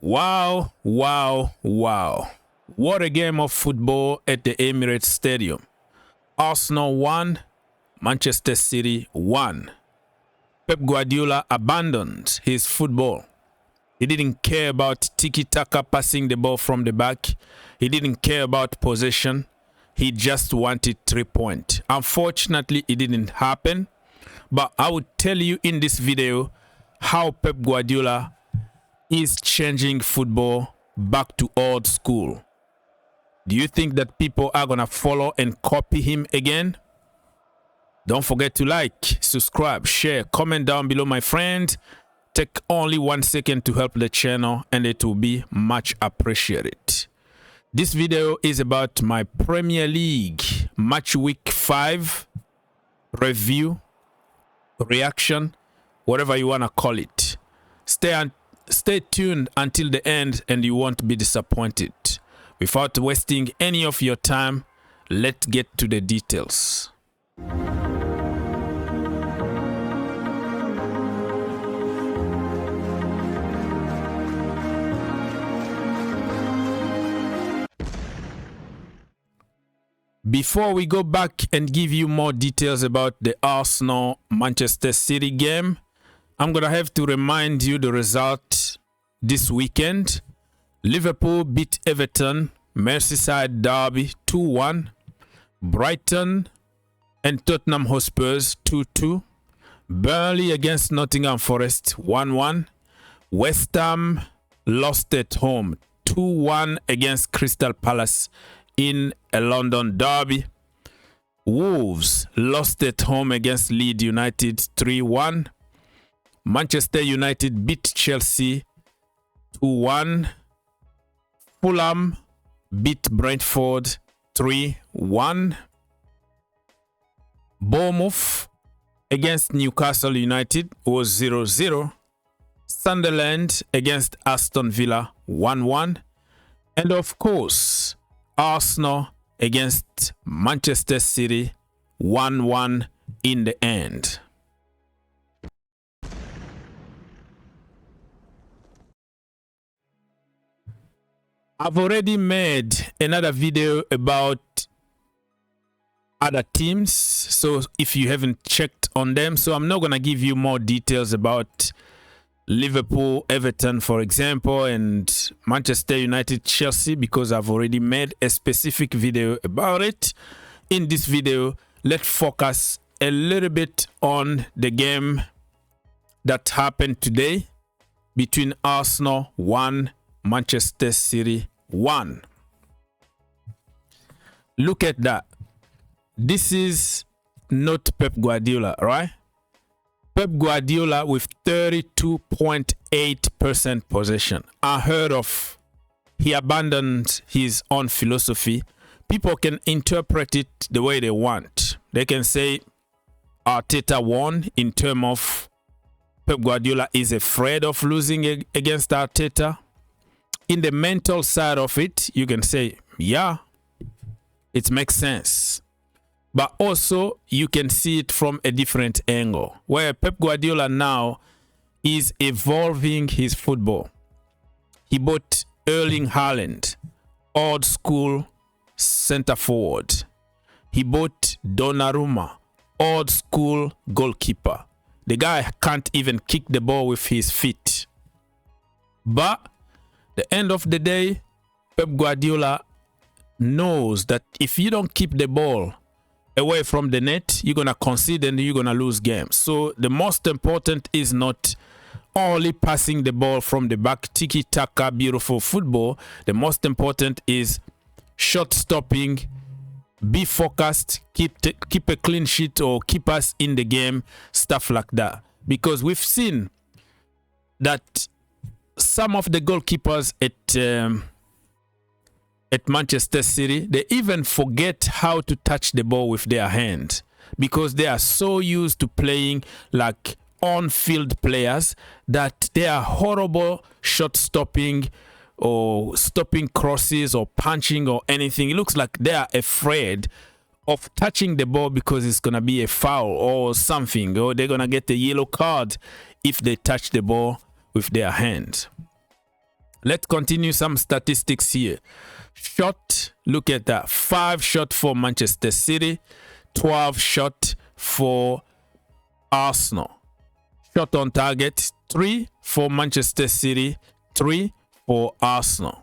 Wow, wow, wow. What a game of football at the Emirates Stadium. Arsenal won, Manchester City won. Pep Guardiola abandoned his football. He didn't care about tiki-taka, passing the ball from the back. He didn't care about possession. He just wanted 3 points. Unfortunately, it didn't happen. But I would tell you in this video how Pep Guardiola is changing football back to old school. Do you think that people are going to follow and copy him again? Don't forget to like, subscribe, share, comment down below, my friend. Take only 1 second to help the channel and it will be much appreciated. This video is about my Premier League match week 5 review, reaction, whatever you want to call it. Stay tuned until the end and you won't be disappointed. Without wasting any of your time, let's get to the details. Before we go back and give you more details about the Arsenal-Manchester City game, I'm going to have to remind you the result this weekend. Liverpool beat Everton, Merseyside derby 2-1. Brighton and Tottenham Hotspurs 2-2. Burnley against Nottingham Forest 1-1. West Ham lost at home 2-1 against Crystal Palace in a London derby. Wolves lost at home against Leeds United 3-1. Manchester United beat Chelsea 2-1. Fulham beat Brentford 3-1. Bournemouth against Newcastle United was 0-0. Sunderland against Aston Villa 1-1. And of course, Arsenal against Manchester City 1-1 in the end. I've already made another video about other teams, so if you haven't checked on them, so I'm not going to give you more details about Liverpool, Everton, for example, and Manchester United, Chelsea, because I've already made a specific video about it. In this video, let's focus a little bit on the game that happened today between Arsenal 1, Manchester City 1. Look at that. This is not Pep Guardiola, right? Pep Guardiola with 32.8% possession. Unheard of. He abandoned his own philosophy. People can interpret it the way they want. They can say Arteta won in terms of Pep Guardiola is afraid of losing against Arteta. In the mental side of it, you can say, yeah, it makes sense. But also, you can see it from a different angle, where Pep Guardiola now is evolving his football. He bought Erling Haaland, old school center forward. He bought Donnarumma, old school goalkeeper. The guy can't even kick the ball with his feet. But the end of the day, Pep Guardiola knows that if you don't keep the ball away from the net, you're going to concede and you're going to lose games. So the most important is not only passing the ball from the back, tiki-taka, beautiful football. The most important is shot stopping, be focused, keep a clean sheet or keep us in the game, stuff like that. Because we've seen that some of the goalkeepers at Manchester City, they even forget how to touch the ball with their hand because they are so used to playing like on-field players that they are horrible shot stopping or stopping crosses or punching or anything. It looks like they are afraid of touching the ball because it's going to be a foul or something, or they're going to get a yellow card if they touch the ball with their hand. Let's continue some statistics here. Shot, look at that. 5 shot for Manchester City, 12 shot for Arsenal. Shot on target, 3 for Manchester City, 3 for Arsenal.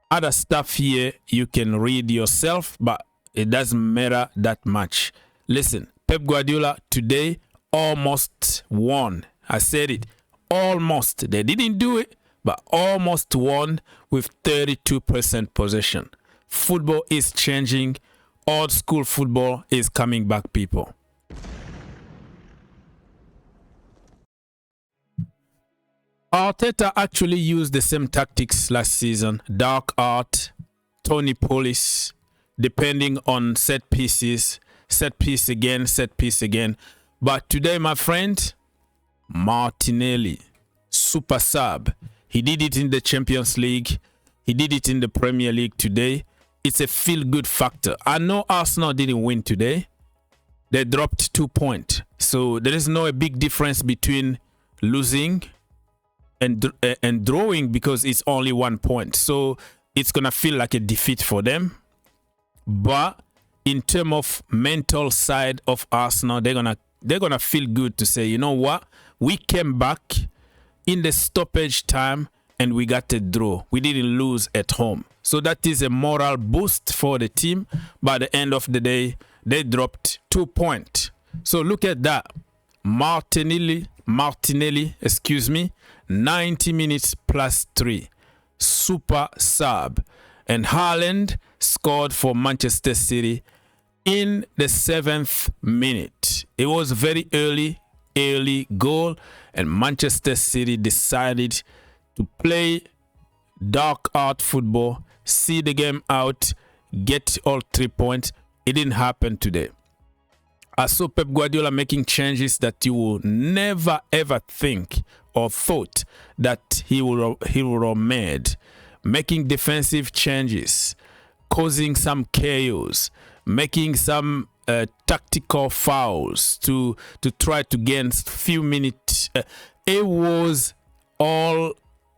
Other stuff here you can read yourself, but it doesn't matter that much. Listen, Pep Guardiola today almost won. I said it, almost. They didn't do it, but almost won with 32% possession. Football is changing. Old school football is coming back, people. Arteta actually used the same tactics last season. Dark art, Tony Pulis, depending on set pieces. Set piece again, set piece again. But today, my friend, Martinelli, super sub. He did it in the Champions League. He did it in the Premier League today. It's a feel-good factor. I know Arsenal didn't win today. They dropped 2 points. So there is no a big difference between losing and drawing, because it's only 1 point. So it's going to feel like a defeat for them. But in terms of mental side of Arsenal, they're gonna feel good to say, you know what? We came back in the stoppage time and we got a draw. We didn't lose at home. So that is a moral boost for the team. By the end of the day, they dropped 2 points. So look at that. Martinelli, 90 minutes plus 3. Super sub. And Haaland scored for Manchester City in the 7th minute. It was very early goal, and Manchester City decided to play dark art football, see the game out, get all 3 points. It didn't happen today. I saw Pep Guardiola making changes that you will never ever think or thought that he would have made. Making defensive changes, causing some chaos, making some tactical fouls to try to gain few minutes. It was all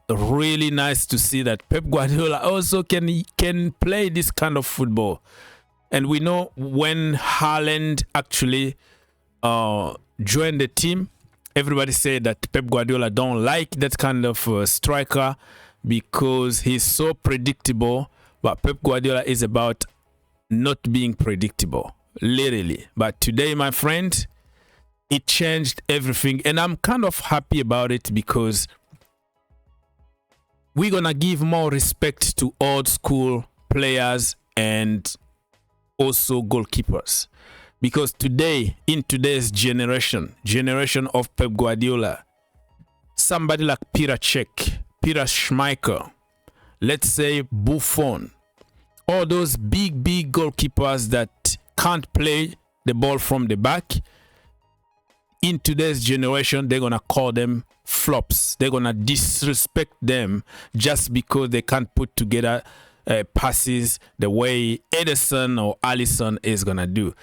really nice to see that Pep Guardiola also can play this kind of football. And we know when Haaland actually joined the team, everybody said that Pep Guardiola don't like that kind of striker because he's so predictable. But Pep Guardiola is about not being predictable, literally. But today, my friend, it changed everything. And I'm kind of happy about it because we're going to give more respect to old school players and also goalkeepers. Because today, in today's generation of Pep Guardiola, somebody like Peter Cech, Peter Schmeichel, let's say Buffon, all those big goalkeepers that can't play the ball from the back, in today's generation, they're going to call them flops. They're going to disrespect them just because they can't put together passes the way Ederson or Alisson is going to do.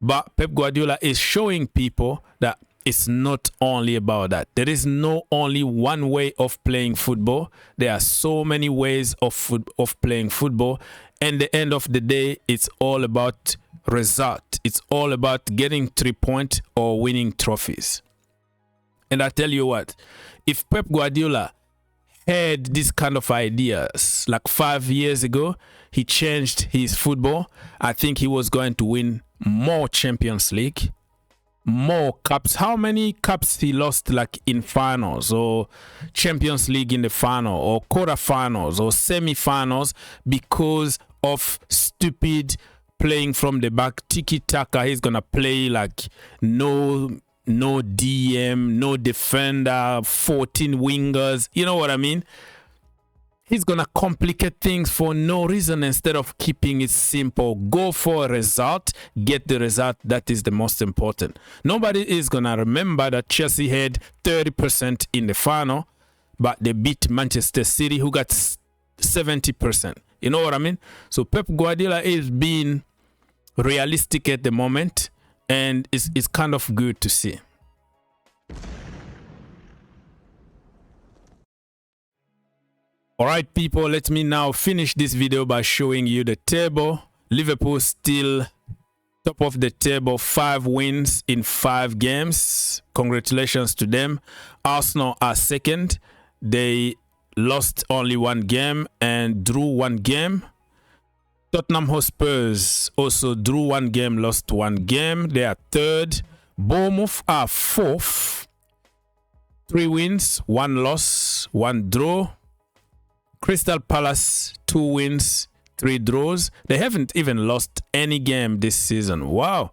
But Pep Guardiola is showing people that it's not only about that. There is no only one way of playing football. There are so many ways of playing football. And at the end of the day, it's all about result. It's all about getting 3 points or winning trophies. And I tell you what, if Pep Guardiola had this kind of ideas like 5 years ago, he changed his football, I think he was going to win more Champions League, more cups. How many cups he lost, like in finals or Champions League in the final or quarterfinals or semi-finals, because of stupid playing from the back, tiki-taka. He's gonna play like no DM, no defender, 14 wingers. You know what I mean? He's gonna complicate things for no reason instead of keeping it simple. Go for a result, get the result. That is the most important. Nobody is gonna remember that Chelsea had 30% in the final, but they beat Manchester City, who got 70%. You know what I mean? So Pep Guardiola is being realistic at the moment, and it's kind of good to see. All right, people, let me now finish this video by showing you the table. Liverpool still top of the table, 5 wins in 5 games. Congratulations to them. Arsenal are second. They lost only 1 game and drew 1 game. Tottenham Hotspurs also drew 1 game, lost 1 game. They are third. Bournemouth are fourth. 3 wins, 1 loss, 1 draw. Crystal Palace, 2 wins, 3 draws. They haven't even lost any game this season. Wow.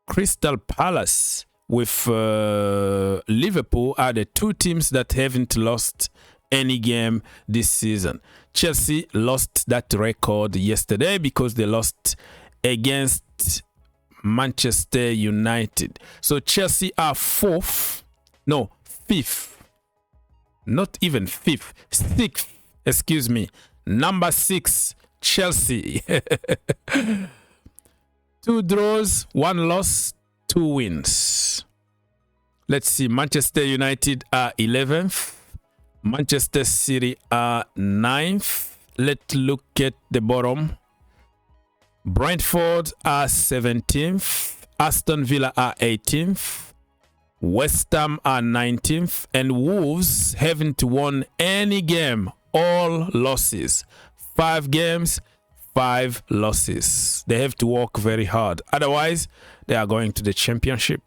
Crystal Palace with Liverpool are the 2 teams that haven't lost any game this season. Chelsea lost that record yesterday because they lost against Manchester United. So Chelsea are 5th. Not even 5th. 6th. Excuse me. Number 6, Chelsea. 2 draws, 1 loss, 2 wins. Let's see. Manchester United are 11th. Manchester City are 9th. Let's look at the bottom. Brentford are 17th. Aston Villa are 18th. West Ham are 19th. And Wolves haven't won any game. All losses. 5 games, 5 losses. They have to work very hard. Otherwise, they are going to the championship.